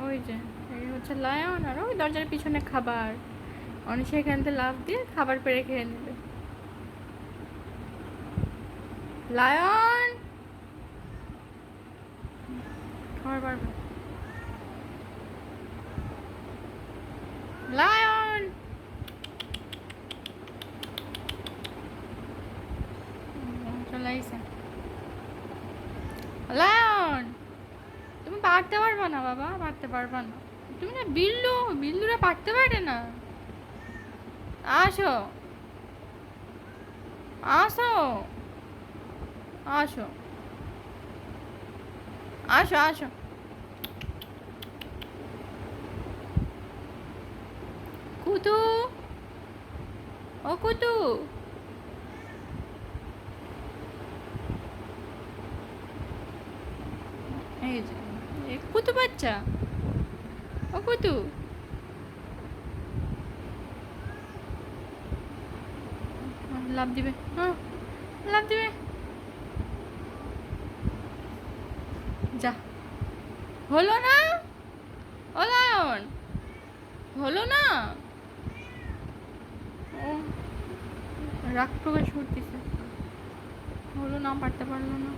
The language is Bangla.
ওই যে এই হচ্ছে লায়ন, আর ওই দরজার পিছনে খাবার। অনেক সেখান থেকে লাফ দিয়ে খাবার পেড়ে খেয়ে নেবে। লায়ন খাবার পারবে। লায়ন চলে আইসে। লায়ন তুমি পারতে পারবা না বাবা, পারতে পারবা না। তুমি না বিল্লু, বিল্লুরা পারতে পারে না। আসো আসো আসো আসো আসো। কুতু, ও কুতু, এই যে কুতু বাচ্চা, ও কুতু। লাভ দিবে, হ্যাঁ লাভ দিবে। যা, হলো না। ও লায়ন, হলো না। ও রাগ প্রকাশ করতেছে, হলো না, পারতে পারলো না।